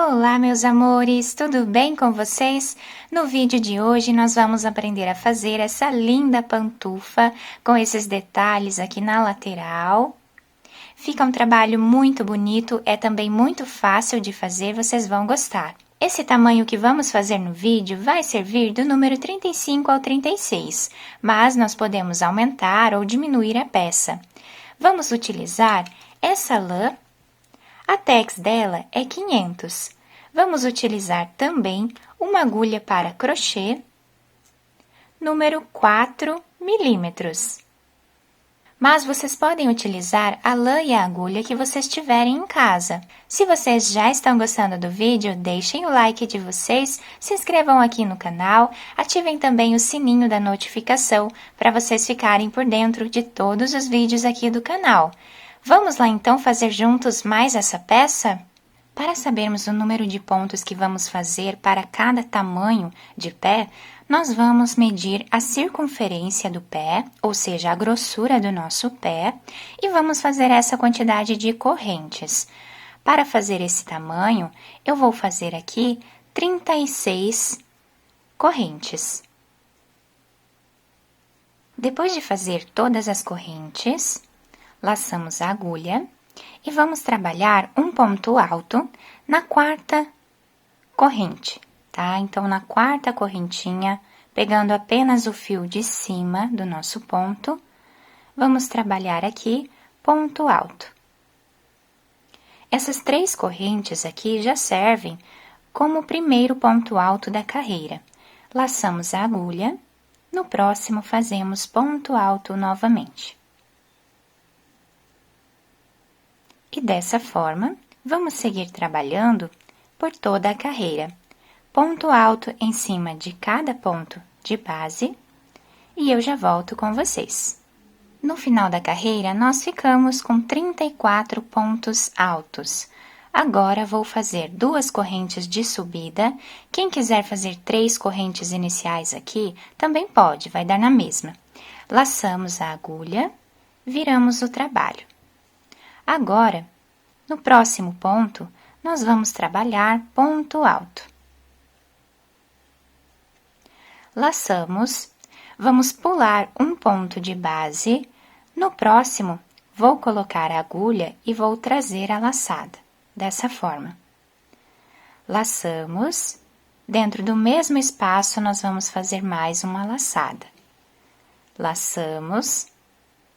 Olá, meus amores, tudo bem com vocês? No vídeo de hoje nós vamos aprender a fazer essa linda pantufa com esses detalhes aqui na lateral. Fica um trabalho muito bonito, é também muito fácil de fazer, vocês vão gostar. Esse tamanho que vamos fazer no vídeo vai servir do número 35 ao 36, mas nós podemos aumentar ou diminuir a peça. Vamos utilizar essa lã. A tex dela é 500. Vamos utilizar também uma agulha para crochê, número 4 milímetros. Mas vocês podem utilizar a lã e a agulha que vocês tiverem em casa. Se vocês já estão gostando do vídeo, deixem o like de vocês, se inscrevam aqui no canal, ativem também o sininho da notificação para vocês ficarem por dentro de todos os vídeos aqui do canal. Vamos lá então fazer juntos mais essa peça? Para sabermos o número de pontos que vamos fazer para cada tamanho de pé, nós vamos medir a circunferência do pé, ou seja, a grossura do nosso pé, e vamos fazer essa quantidade de correntes. Para fazer esse tamanho, eu vou fazer aqui 36 correntes. Depois de fazer todas as correntes, laçamos a agulha e vamos trabalhar um ponto alto na quarta corrente, tá? Então, na quarta correntinha, pegando apenas o fio de cima do nosso ponto, vamos trabalhar aqui ponto alto. Essas 3 correntes aqui já servem como o primeiro ponto alto da carreira. Laçamos a agulha, no próximo fazemos ponto alto novamente. E dessa forma, vamos seguir trabalhando por toda a carreira. Ponto alto em cima de cada ponto de base, e eu já volto com vocês. No final da carreira, nós ficamos com 34 pontos altos. Agora, vou fazer 2 correntes de subida. Quem quiser fazer 3 correntes iniciais aqui, também pode, vai dar na mesma. Laçamos a agulha, viramos o trabalho. Agora, no próximo ponto, nós vamos trabalhar ponto alto. Laçamos, vamos pular um ponto de base, no próximo, vou colocar a agulha e vou trazer a laçada, dessa forma. Laçamos, dentro do mesmo espaço, nós vamos fazer mais uma laçada. Laçamos,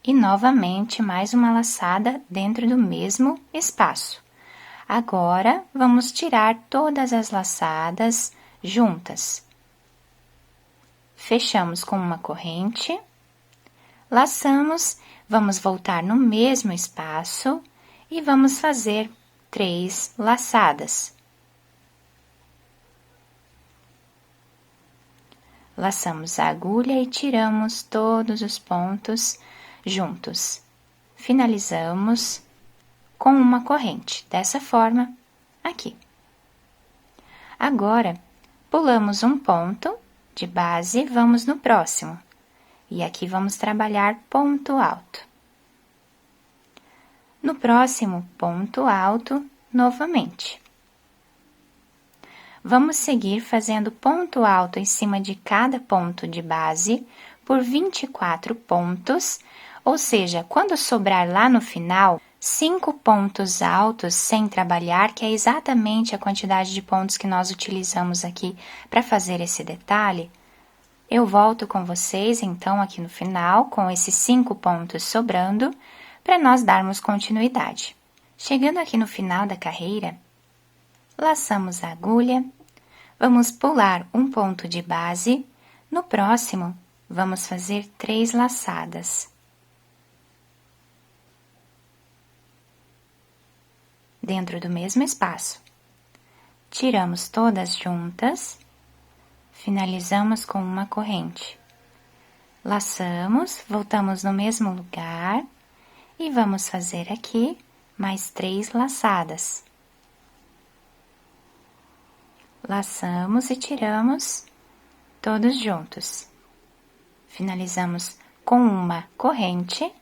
e novamente mais uma laçada dentro do mesmo espaço. Agora, vamos tirar todas as laçadas juntas. Fechamos com uma corrente, laçamos, vamos voltar no mesmo espaço e vamos fazer 3 laçadas. Laçamos a agulha e tiramos todos os pontos juntos. Finalizamos com uma corrente, dessa forma, aqui. Agora, pulamos um ponto de base, vamos no próximo. E aqui vamos trabalhar ponto alto. No próximo, ponto alto, novamente. Vamos seguir fazendo ponto alto em cima de cada ponto de base por 24 pontos, ou seja, quando sobrar lá no final, 5 pontos altos sem trabalhar, que é exatamente a quantidade de pontos que nós utilizamos aqui para fazer esse detalhe, eu volto com vocês, então, aqui no final, com esses 5 pontos sobrando, para nós darmos continuidade. Chegando aqui no final da carreira, laçamos a agulha, vamos pular um ponto de base, no próximo, vamos fazer 3 laçadas. Dentro do mesmo espaço. Tiramos todas juntas, finalizamos com uma corrente. Laçamos, voltamos no mesmo lugar e vamos fazer aqui mais 3 laçadas. Laçamos e tiramos todos juntos. Finalizamos com uma corrente.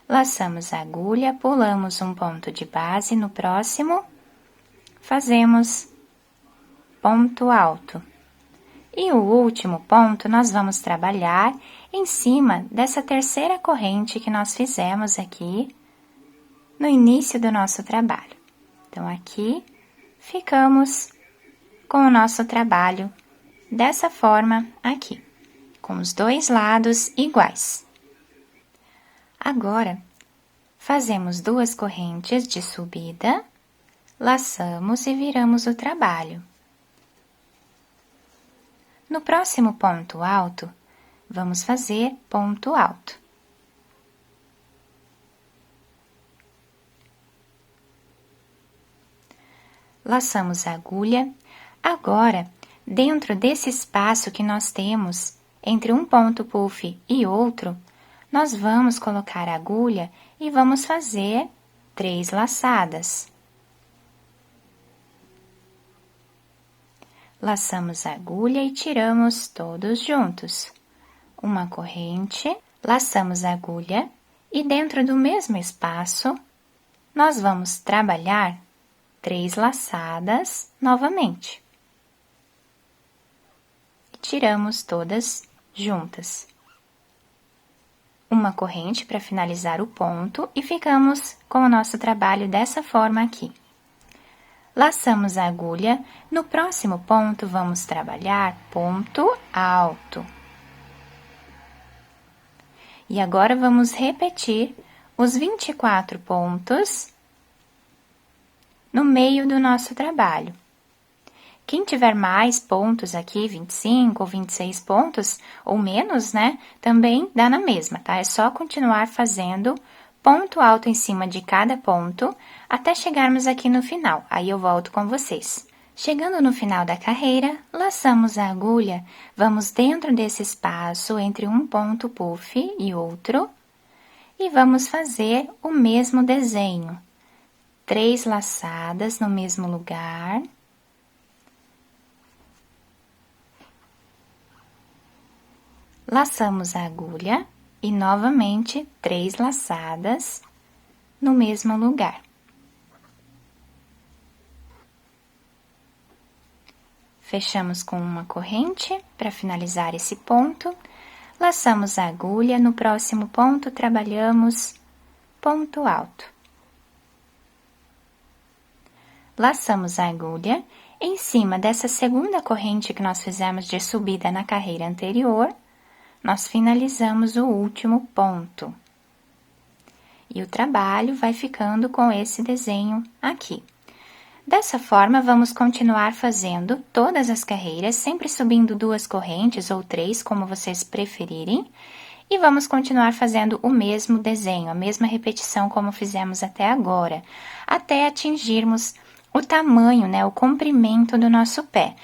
Laçamos a agulha, pulamos um ponto de base, no próximo, fazemos ponto alto. E o último ponto nós vamos trabalhar em cima dessa terceira corrente que nós fizemos aqui no início do nosso trabalho. Então, aqui ficamos com o nosso trabalho dessa forma aqui, com os dois lados iguais. Agora, fazemos 2 correntes de subida, laçamos e viramos o trabalho. No próximo ponto alto, vamos fazer ponto alto. Laçamos a agulha. Agora, dentro desse espaço que nós temos entre um ponto puff e outro, nós vamos colocar a agulha e vamos fazer 3 laçadas. Laçamos a agulha e tiramos todos juntos. Uma corrente, laçamos a agulha e dentro do mesmo espaço, nós vamos trabalhar 3 laçadas novamente. E tiramos todas juntas. Uma corrente para finalizar o ponto e ficamos com o nosso trabalho dessa forma aqui. Laçamos a agulha, no próximo ponto vamos trabalhar ponto alto. E agora vamos repetir os 24 pontos no meio do nosso trabalho. Quem tiver mais pontos aqui, 25 ou 26 pontos, ou menos, né, também dá na mesma, tá? É só continuar fazendo ponto alto em cima de cada ponto, até chegarmos aqui no final, aí eu volto com vocês. Chegando no final da carreira, laçamos a agulha, vamos dentro desse espaço entre um ponto puff e outro, e vamos fazer o mesmo desenho. 3 laçadas no mesmo lugar. Laçamos a agulha e novamente 3 laçadas no mesmo lugar. Fechamos com uma corrente para finalizar esse ponto, laçamos a agulha, no próximo ponto trabalhamos ponto alto. Laçamos a agulha, em cima dessa segunda corrente que nós fizemos de subida na carreira anterior, nós finalizamos o último ponto. E o trabalho vai ficando com esse desenho aqui. Dessa forma, vamos continuar fazendo todas as carreiras, sempre subindo 2 correntes ou 3, como vocês preferirem. E vamos continuar fazendo o mesmo desenho, a mesma repetição como fizemos até agora, até atingirmos o tamanho, né, o comprimento do nosso pé.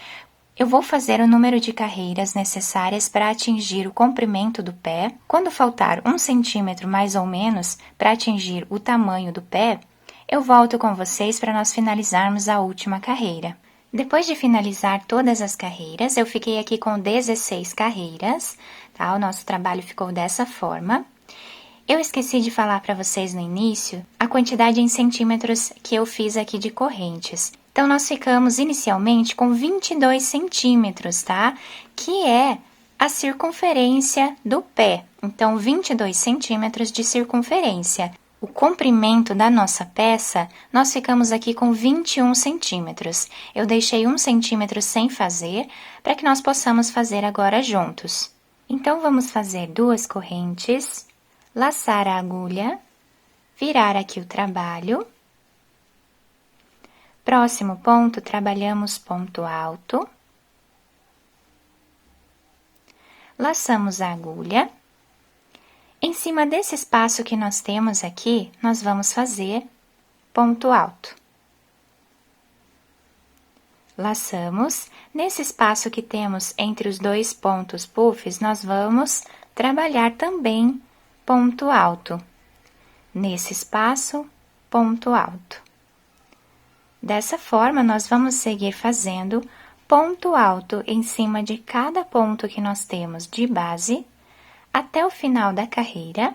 Eu vou fazer o número de carreiras necessárias para atingir o comprimento do pé. Quando faltar 1 centímetro mais ou menos para atingir o tamanho do pé, eu volto com vocês para nós finalizarmos a última carreira. Depois de finalizar todas as carreiras, eu fiquei aqui com 16 carreiras, tá? O nosso trabalho ficou dessa forma. Eu esqueci de falar para vocês no início a quantidade em centímetros que eu fiz aqui de correntes. Então, nós ficamos inicialmente com 22 centímetros, tá? Que é a circunferência do pé. Então, 22 centímetros de circunferência. O comprimento da nossa peça, nós ficamos aqui com 21 centímetros. Eu deixei 1 centímetro sem fazer, para que nós possamos fazer agora juntos. Então, vamos fazer 2 correntes, laçar a agulha, virar aqui o trabalho. Próximo ponto, trabalhamos ponto alto. Laçamos a agulha. Em cima desse espaço que nós temos aqui, nós vamos fazer ponto alto. Laçamos. Nesse espaço que temos entre os 2 pontos puffs, nós vamos trabalhar também ponto alto. Nesse espaço, ponto alto. Dessa forma, nós vamos seguir fazendo ponto alto em cima de cada ponto que nós temos de base, até o final da carreira,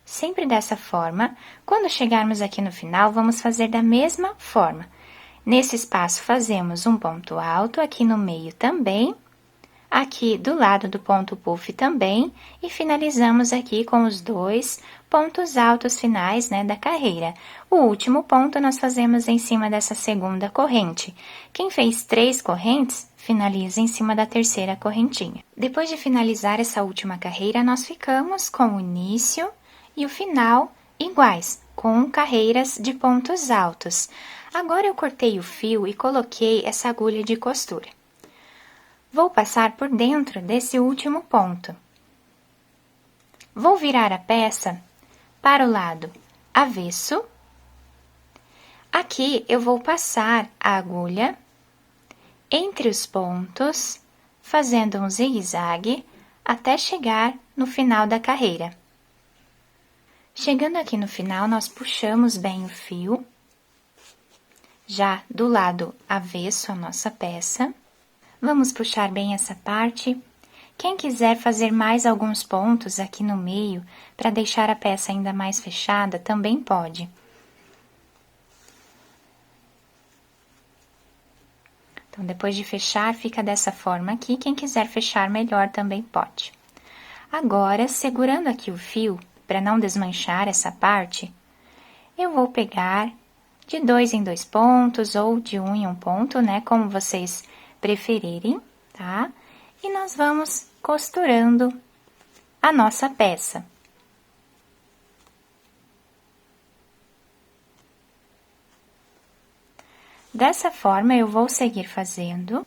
sempre dessa forma. Quando chegarmos aqui no final, vamos fazer da mesma forma. Nesse espaço, fazemos um ponto alto, aqui no meio também, aqui do lado do ponto puff também, e finalizamos aqui com os 2 pontos altos finais, né, da carreira. O último ponto nós fazemos em cima dessa segunda corrente. Quem fez 3 correntes, finaliza em cima da terceira correntinha. Depois de finalizar essa última carreira, nós ficamos com o início e o final iguais, com carreiras de pontos altos. Agora, eu cortei o fio e coloquei essa agulha de costura. Vou passar por dentro desse último ponto. Vou virar a peça para o lado avesso. Aqui, eu vou passar a agulha entre os pontos, fazendo um zigue-zague até chegar no final da carreira. Chegando aqui no final, nós puxamos bem o fio, já do lado avesso à nossa peça. Vamos puxar bem essa parte. Quem quiser fazer mais alguns pontos aqui no meio, para deixar a peça ainda mais fechada, também pode. Então, depois de fechar, fica dessa forma aqui. Quem quiser fechar melhor também pode. Agora, segurando aqui o fio, para não desmanchar essa parte, eu vou pegar de 2 em 2 pontos ou de 1 em 1 ponto, né? Como vocês preferirem, tá? E nós vamos costurando a nossa peça. Dessa forma, eu vou seguir fazendo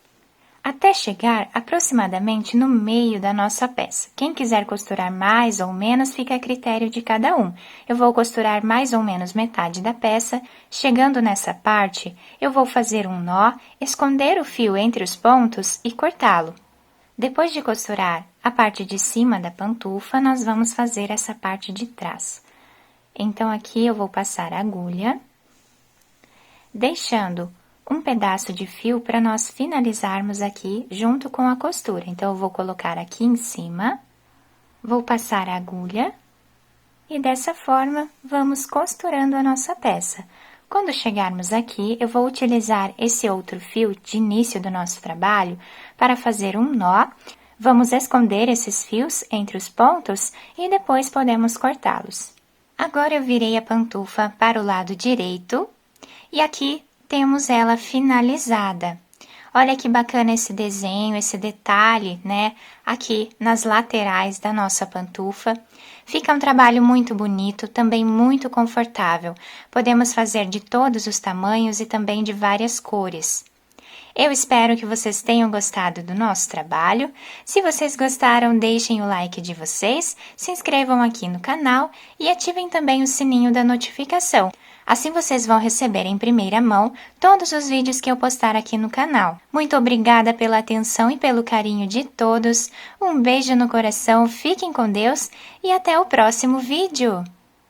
até chegar aproximadamente no meio da nossa peça. Quem quiser costurar mais ou menos, fica a critério de cada um. Eu vou costurar mais ou menos metade da peça. Chegando nessa parte, eu vou fazer um nó, esconder o fio entre os pontos e cortá-lo. Depois de costurar a parte de cima da pantufa, nós vamos fazer essa parte de trás. Então, aqui eu vou passar a agulha, deixando um pedaço de fio para nós finalizarmos aqui junto com a costura. Então, eu vou colocar aqui em cima, vou passar a agulha e dessa forma vamos costurando a nossa peça. Quando chegarmos aqui, eu vou utilizar esse outro fio de início do nosso trabalho para fazer um nó. Vamos esconder esses fios entre os pontos e depois podemos cortá-los. Agora, eu virei a pantufa para o lado direito e aqui temos ela finalizada. Olha que bacana esse desenho, esse detalhe, né? Aqui nas laterais da nossa pantufa. Fica um trabalho muito bonito, também muito confortável. Podemos fazer de todos os tamanhos e também de várias cores. Eu espero que vocês tenham gostado do nosso trabalho. Se vocês gostaram, deixem o like de vocês, se inscrevam aqui no canal e ativem também o sininho da notificação. Assim vocês vão receber em primeira mão todos os vídeos que eu postar aqui no canal. Muito obrigada pela atenção e pelo carinho de todos. Um beijo no coração, fiquem com Deus e até o próximo vídeo!